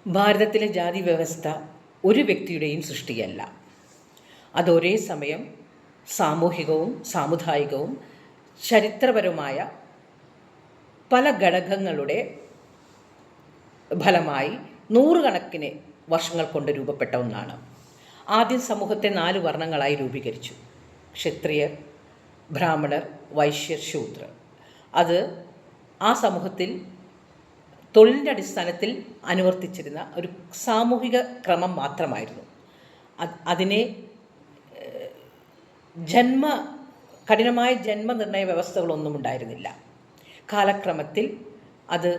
ഭാരതത്തിലെ ജാതി വ്യവസ്ഥ ഒരു വ്യക്തിയുടെയും സൃഷ്ടിയല്ല. അതൊരേ സമയം സാമൂഹികവും സാമുദായികവും ചരിത്രപരവുമായ പല ഘടകങ്ങളുടെ ഫലമായി നൂറുകണക്കിന് വർഷങ്ങൾ കൊണ്ട് രൂപപ്പെട്ട ഒന്നാണ്. ആദ്യം സമൂഹത്തെ 4 വർണ്ണങ്ങളായി രൂപീകരിച്ചു: ക്ഷത്രിയർ, ബ്രാഹ്മണർ, വൈശ്യർ, ശൂദ്രർ. അത് ആ സമൂഹത്തിൽ തൊഴിലിൻ്റെ അടിസ്ഥാനത്തിൽ അനുവർത്തിച്ചിരുന്ന ഒരു സാമൂഹിക ക്രമം മാത്രമായിരുന്നു. അതിനെ കഠിനമായ ജന്മനിർണയ വ്യവസ്ഥകളൊന്നും ഉണ്ടായിരുന്നില്ല. കാലക്രമത്തിൽ അത്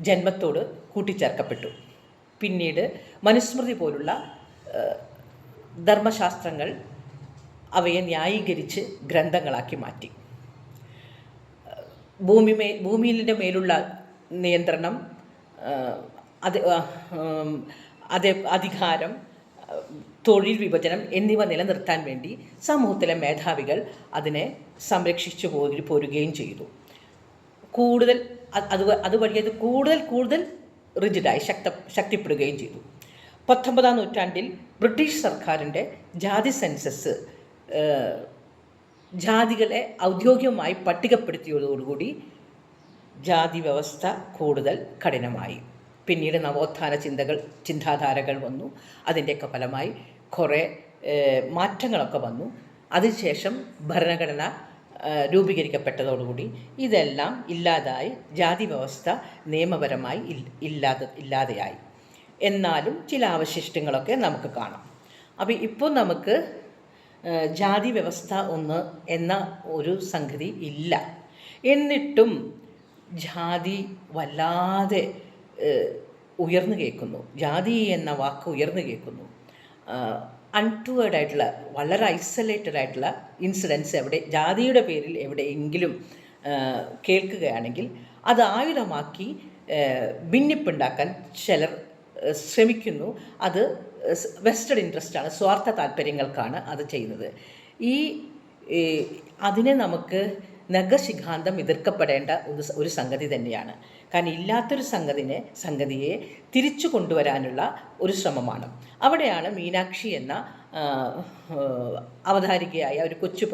ജന്മത്തോട് കൂട്ടിച്ചേർക്കപ്പെട്ടു. പിന്നീട് മനുസ്മൃതി പോലുള്ള ധർമ്മശാസ്ത്രങ്ങൾ അവയെ ന്യായീകരിച്ച് ഗ്രന്ഥങ്ങളാക്കി മാറ്റി. ഭൂമിയുടെ മേലുള്ള നിയന്ത്രണം, അധികാരം, തൊഴിൽ വിഭജനം എന്നിവ നിലനിർത്താൻ വേണ്ടി സമൂഹത്തിലെ മേധാവികൾ അതിനെ സംരക്ഷിച്ചു പോരുകയും ചെയ്തു. അതുവഴി അത് കൂടുതൽ റിജിഡായി ശക്തിപ്പെടുകയും ചെയ്തു. 19-ാം നൂറ്റാണ്ടിൽ ബ്രിട്ടീഷ് സർക്കാരിൻ്റെ ജാതി സെൻസസ് ജാതികളെ ഔദ്യോഗികമായി പട്ടികപ്പെടുത്തിയതോടുകൂടി ജാതി വ്യവസ്ഥ കൂടുതൽ കഠിനമായി. പിന്നീട് നവോത്ഥാന ചിന്താധാരകൾ വന്നു. അതിൻ്റെയൊക്കെ ഫലമായി കുറേ മാറ്റങ്ങളൊക്കെ വന്നു. അതിനുശേഷം ഭരണഘടന രൂപീകരിക്കപ്പെട്ടതോടുകൂടി ഇതെല്ലാം ഇല്ലാതായി ജാതി വ്യവസ്ഥ നിയമപരമായി ഇല്ലാതെയായി. എന്നാലും ചില അവശിഷ്ടങ്ങളൊക്കെ നമുക്ക് കാണാം. അപ്പോൾ ഇപ്പോൾ നമുക്ക് ജാതി വ്യവസ്ഥ എന്ന ഒരു സംഗതി ഇല്ല. എന്നിട്ടും ജാതി വല്ലാതെ ഉയർന്നു കേൾക്കുന്നു. ജാതി എന്ന വാക്ക് ഉയർന്നു കേൾക്കുന്നു. അൺടുവേർഡ് ആയിട്ടുള്ള, വളരെ ഐസൊലേറ്റഡ് ആയിട്ടുള്ള ഇൻസിഡൻസ് ജാതിയുടെ പേരിൽ എവിടെയെങ്കിലും കേൾക്കുകയാണെങ്കിൽ അത് ആയുധമാക്കി ഭിന്നിപ്പുണ്ടാക്കാൻ ചിലർ ശ്രമിക്കുന്നു. അത് വെസ്റ്റഡ് ഇൻട്രസ്റ്റാണ്, സ്വാർത്ഥ താല്പര്യങ്ങൾക്കാണ് അത് ചെയ്യുന്നത്. അതിനെ നമുക്ക് നഖശിഖാന്തം എതിർക്കപ്പെടേണ്ട ഒരു സംഗതി തന്നെയാണ്. കാരണം ഇല്ലാത്തൊരു സംഗതിയെ തിരിച്ചു കൊണ്ടുവരാനുള്ള ഒരു ശ്രമമാണ്. അവിടെയാണ് മീനാക്ഷി എന്ന അവതാരികയായ ഒരു കൊച്ചു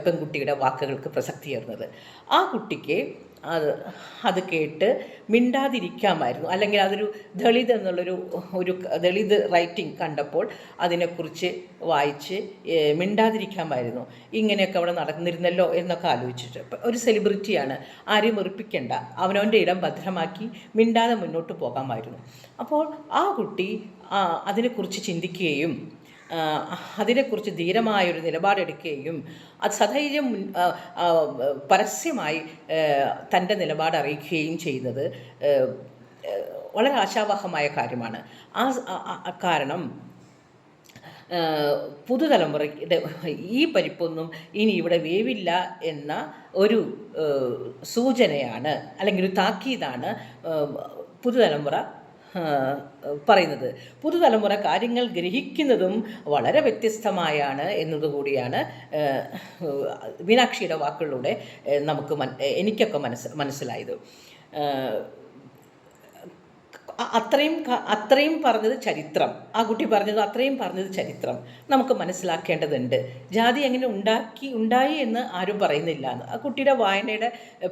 പെൺകുട്ടിയുടെ വാക്കുകൾക്ക് പ്രസക്തിയേറുന്നത്. ആ കുട്ടിക്ക് അത് കേട്ട് മിണ്ടാതിരിക്കാമായിരുന്നു. അല്ലെങ്കിൽ അതൊരു ദളിത് എന്നുള്ളൊരു ദളിത് റൈറ്റിംഗ് കണ്ടപ്പോൾ അതിനെക്കുറിച്ച് വായിച്ച് മിണ്ടാതിരിക്കാമായിരുന്നു. ഇങ്ങനെയൊക്കെ അവിടെ നടന്നിരുന്നല്ലോ എന്നൊക്കെ ആലോചിച്ചിട്ട്. ഒരു സെലിബ്രിറ്റിയാണ്, ആരെയും വെറുപ്പിക്കേണ്ട, അവനവൻ്റെ ഇടം ഭദ്രമാക്കി മിണ്ടാതെ മുന്നോട്ട് പോകാമായിരുന്നു. അപ്പോൾ ആ കുട്ടി അതിനെക്കുറിച്ച് ചിന്തിക്കുകയും അതിനെക്കുറിച്ച് ധീരമായൊരു നിലപാടെടുക്കുകയും അത് സധൈര്യം പരസ്യമായി തൻ്റെ നിലപാട് അറിയിക്കുകയും ചെയ്യുന്നത് വളരെ ആശാവഹമായ കാര്യമാണ്. കാരണം പുതുതലമുറയുടെ ഈ പരിപ്പൊന്നും ഇനി ഇവിടെ വേവില്ല എന്ന ഒരു സൂചനയാണ്, അല്ലെങ്കിൽ ഒരു താക്കീതാണ് പുതുതലമുറ പറയുന്നത്. പുതുതലമുറ കാര്യങ്ങൾ ഗ്രഹിക്കുന്നതും വളരെ വ്യത്യസ്തമായാണ് എന്നതുകൂടിയാണ് മീനാക്ഷിയുടെ വാക്കുകളിലൂടെ എനിക്കൊക്കെ മനസ്സിലായത്. അത്രയും പറഞ്ഞത് ചരിത്രം, ആ കുട്ടി പറഞ്ഞത് അത്രയും പറഞ്ഞത് ചരിത്രം നമുക്ക് മനസ്സിലാക്കേണ്ടതുണ്ട്. ജാതി എങ്ങനെ ഉണ്ടായി എന്ന് ആരും പറയുന്നില്ല എന്ന്. ആ കുട്ടിയുടെ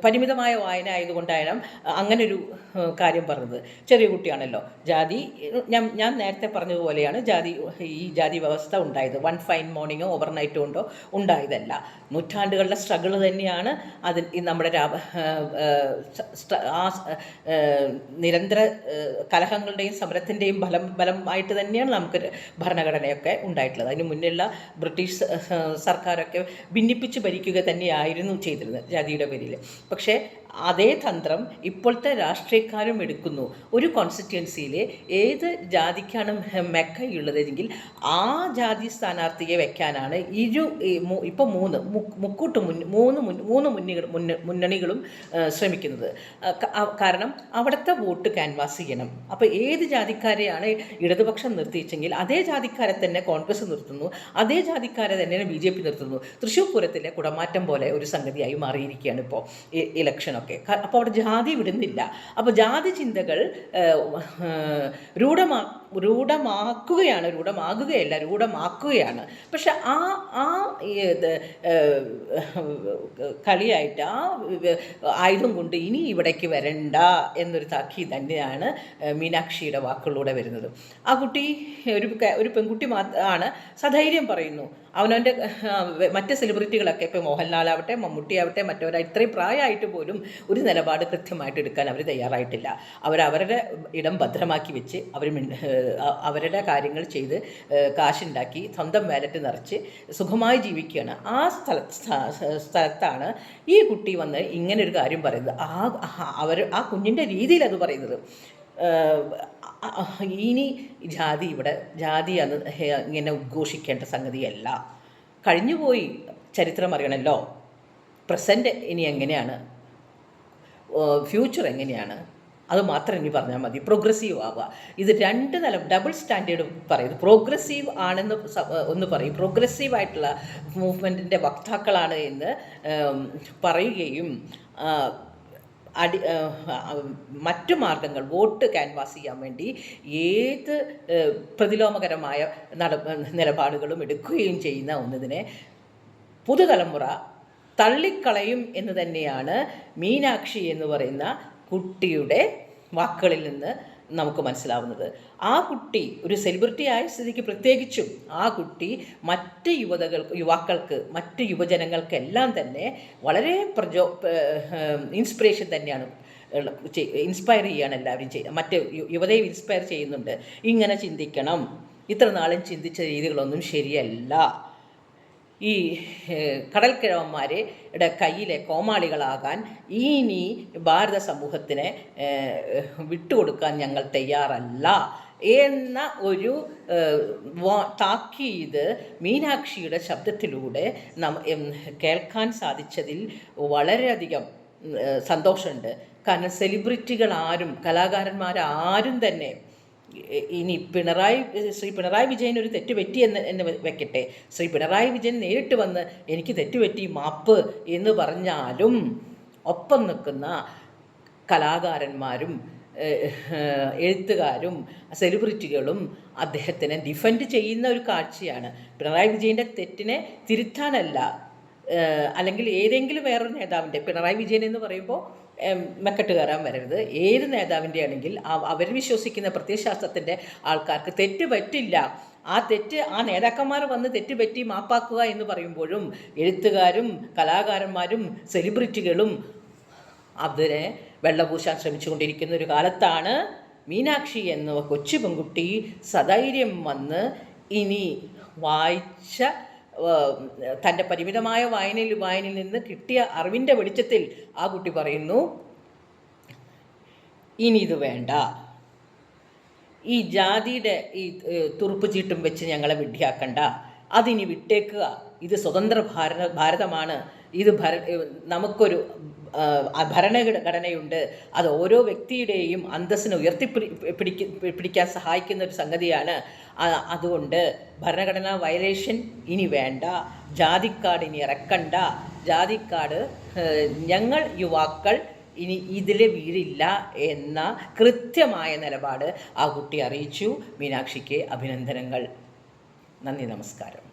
പരിമിതമായ വായന ആയതുകൊണ്ടാണ് അങ്ങനൊരു കാര്യം പറഞ്ഞത്. ചെറിയ കുട്ടിയാണല്ലോ. ജാതി ഞാൻ നേരത്തെ പറഞ്ഞതുപോലെയാണ് ഈ ജാതി വ്യവസ്ഥ ഉണ്ടായത്. വൺ ഫൈൻ മോർണിംഗോ ഓവർനൈറ്റോ കൊണ്ടോ ഉണ്ടായതല്ല. നൂറ്റാണ്ടുകളുടെ സ്ട്രഗിൾ തന്നെയാണ് നമ്മുടെ നിരന്തര കലഹങ്ങളുടെയും സമരത്തിൻ്റെയും ഫലമായിട്ട് തന്നെയാണ് നമുക്ക് ഭരണഘടനയൊക്കെ ഉണ്ടായിട്ടുള്ളത്. അതിന് മുന്നിലുള്ള ബ്രിട്ടീഷ് സർക്കാരൊക്കെ ഭിന്നിപ്പിച്ച് ഭരിക്കുക തന്നെയായിരുന്നു ചെയ്തിരുന്നത് ജാതിയുടെ പേരിൽ. പക്ഷേ അതേ തന്ത്രം ഇപ്പോഴത്തെ രാഷ്ട്രീയക്കാരും എടുക്കുന്നു. ഒരു കോൺസ്റ്റിറ്റ്യുവൻസിയിൽ ഏത് ജാതിക്കാണ് മെക്കയുള്ളതെങ്കിൽ ആ ജാതി സ്ഥാനാർത്ഥിയെ വെക്കാനാണ് ഇപ്പോൾ മൂന്ന് മുന്നണികളും ശ്രമിക്കുന്നത്. കാരണം അവിടുത്തെ വോട്ട് ക്യാൻവാസ് ചെയ്യണം. അപ്പോൾ ഏത് ജാതിക്കാരെയാണ് ഇടതുപക്ഷം നിർത്തിച്ചെങ്കിൽ അതേ ജാതിക്കാരെ തന്നെ കോൺഗ്രസ് നിർത്തുന്നു, അതേ ജാതിക്കാരെ തന്നെ BJP നിർത്തുന്നു. തൃശ്ശൂർ പൂരത്തിലെ കുടമാറ്റം പോലെ ഒരു സംഗതിയായി മാറിയിരിക്കുകയാണ് ഇപ്പോൾ ഇലക്ഷനൊക്കെ. എന്നൊക്കെ. അപ്പോൾ അവിടെ ജാതി വിടുന്നില്ല. അപ്പോൾ ജാതി ചിന്തകൾ രൂഢമാകുകയാണ്. പക്ഷെ ആ ഇത് കളിയായിട്ട് ആ ആയുധം കൊണ്ട് ഇനി ഇവിടേക്ക് വരണ്ട എന്നൊരു താക്കീത് തന്നെയാണ് മീനാക്ഷിയുടെ വാക്കുകളിലൂടെ വരുന്നത്. ആ കുട്ടി ഒരു പെൺകുട്ടി ആണ്, സധൈര്യം പറയുന്നു. അവനവൻ്റെ മറ്റ് സെലിബ്രിറ്റികളൊക്കെ ഇപ്പോൾ മോഹൻലാലാവട്ടെ, മമ്മൂട്ടിയാവട്ടെ, മറ്റവരാ ഇത്രയും പ്രായമായിട്ട് പോലും ഒരു നിലപാട് കൃത്യമായിട്ട് എടുക്കാൻ അവർ തയ്യാറായിട്ടില്ല. അവരവരുടെ ഇടം ഭദ്രമാക്കി വെച്ച് അവരുടെ കാര്യങ്ങൾ ചെയ്ത് കാശുണ്ടാക്കി സ്വന്തം വാലറ്റ് നിറച്ച് സുഖമായി ജീവിക്കുകയാണ്. ആ സ്ഥലത്താണ് ഈ കുട്ടി വന്ന് ഇങ്ങനൊരു കാര്യം പറയുന്നത്. ആ കുഞ്ഞിൻ്റെ രീതിയിൽ അത് പറയുന്നത്. ഇനി ജാതി അത് ഇങ്ങനെ ഉദ്ഘോഷിക്കേണ്ട സംഗതിയല്ല. കഴിഞ്ഞുപോയി, ചരിത്രം അറിയണമല്ലോ. പ്രസൻറ്റ് ഇനി എങ്ങനെയാണ്, ഫ്യൂച്ചർ എങ്ങനെയാണ്, അത് മാത്രം ഇനി പറഞ്ഞാൽ മതി. പ്രോഗ്രസീവ് ആവുക. ഇത് രണ്ട് ഡബിൾ സ്റ്റാൻഡേർഡ് പറയും. പ്രോഗ്രസീവ് ആണെന്ന് ഒന്ന് പറയും, പ്രോഗ്രസീവായിട്ടുള്ള മൂവ്മെൻറ്റിൻ്റെ വക്താക്കളാണ് എന്ന് പറയുകയും മറ്റു മാർഗങ്ങൾ വോട്ട് ക്യാൻവാസ് ചെയ്യാൻ വേണ്ടി ഏത് പ്രതിലോമകരമായ നിലപാടുകളും എടുക്കുകയും ചെയ്യുന്ന ഒന്നതിനെ പുതുതലമുറ തള്ളിക്കളയും എന്ന് തന്നെയാണ് മീനാക്ഷി എന്ന് പറയുന്ന കുട്ടിയുടെ വാക്കുകളിൽ നിന്ന് നമുക്ക് മനസ്സിലാവുന്നത്. ആ കുട്ടി ഒരു സെലിബ്രിറ്റി ആയ സ്ഥിതിക്ക് പ്രത്യേകിച്ചും ആ കുട്ടി മറ്റ് യുവാക്കൾക്ക്, മറ്റ് യുവജനങ്ങൾക്കെല്ലാം തന്നെ വളരെ ഇൻസ്പിറേഷൻ തന്നെയാണ്. ഇൻസ്പയർ ചെയ്യുകയാണ് എല്ലാവരും മറ്റ് യുവതയെ ഇൻസ്പയർ ചെയ്യുന്നുണ്ട്. ഇങ്ങനെ ചിന്തിക്കണം, ഇത്ര നാളും ചിന്തിച്ച രീതികളൊന്നും ശരിയല്ല, ഈ കടൽക്കിഴവന്മാരുടെ കയ്യിലെ കോമാളികളാകാൻ ഇനി ഭാരത സമൂഹത്തിനെ വിട്ടുകൊടുക്കാൻ ഞങ്ങൾ തയ്യാറല്ല എന്ന ഒരു താക്കീത് മീനാക്ഷിയുടെ ശബ്ദത്തിലൂടെ കേൾക്കാൻ സാധിച്ചതിൽ വളരെയധികം സന്തോഷമുണ്ട്. കാരണം സെലിബ്രിറ്റികളാരും കലാകാരന്മാരാരും തന്നെ ഇനി ശ്രീ പിണറായി വിജയൻ ഒരു തെറ്റ് പറ്റി എന്ന് വെക്കട്ടെ, ശ്രീ പിണറായി വിജയൻ നേരിട്ട് വന്ന് എനിക്ക് തെറ്റുപറ്റി മാപ്പ് എന്ന് പറഞ്ഞാലും ഒപ്പം നിൽക്കുന്ന കലാകാരന്മാരും എഴുത്തുകാരും സെലിബ്രിറ്റികളും അദ്ദേഹത്തിനെ ഡിഫെൻഡ് ചെയ്യുന്ന ഒരു കാഴ്ചയാണ്. പിണറായി വിജയൻ്റെ തെറ്റിനെ തിരുത്താനല്ല, അല്ലെങ്കിൽ ഏതെങ്കിലും വേറൊരു നേതാവിൻ്റെ, പിണറായി വിജയൻ എന്ന് പറയുമ്പോൾ മെക്കെട്ട് കയറാൻ വരരുത്, ഏത് നേതാവിൻ്റെ ആണെങ്കിൽ അവർ വിശ്വസിക്കുന്ന പ്രത്യയശാസ്ത്രത്തിൻ്റെ ആൾക്കാർക്ക് തെറ്റ് പറ്റില്ല. ആ നേതാക്കന്മാർ വന്ന് തെറ്റുപറ്റി മാപ്പാക്കുക എന്ന് പറയുമ്പോഴും എഴുത്തുകാരും കലാകാരന്മാരും സെലിബ്രിറ്റികളും അതിനെ വെള്ളപൂശാൻ ശ്രമിച്ചുകൊണ്ടിരിക്കുന്ന ഒരു കാലത്താണ് മീനാക്ഷി എന്ന കൊച്ചു പെൺകുട്ടി സധൈര്യം വന്ന് ഇനി വായിച്ച തൻ്റെ പരിമിതമായ വായനയിൽ നിന്ന് കിട്ടിയ അറിവിൻ്റെ വെളിച്ചത്തിൽ ആ കുട്ടി പറയുന്നു, ഇനി ഇത് വേണ്ട, ഈ ജാതിയുടെ ഈ തുറുപ്പ് ചീട്ടും വെച്ച് ഞങ്ങളെ വിഡ്ഢിയാക്കണ്ട, അതിനി വിട്ടേക്കുക, ഇത് സ്വതന്ത്ര ഭാരതമാണ്, ഇത് നമുക്കൊരു ഭരണഘടനയുണ്ട്, അത് ഓരോ വ്യക്തിയുടെയും അന്തസ്സിനെ പിടിക്കാൻ സഹായിക്കുന്ന ഒരു സംഗതിയാണ്. അതുകൊണ്ട് ഭരണഘടനാ വയലേഷൻ ഇനി വേണ്ട, ജാതിക്കാട് ഇനി ഇറക്കണ്ട, ജാതിക്കാട് ഞങ്ങൾ യുവാക്കൾ ഇനി ഇതിൽ വീഴില്ല എന്ന കൃത്യമായ നിലപാട് ആ കുട്ടി അറിയിച്ചു. മീനാക്ഷിക്ക് അഭിനന്ദനങ്ങൾ. നന്ദി, നമസ്കാരം.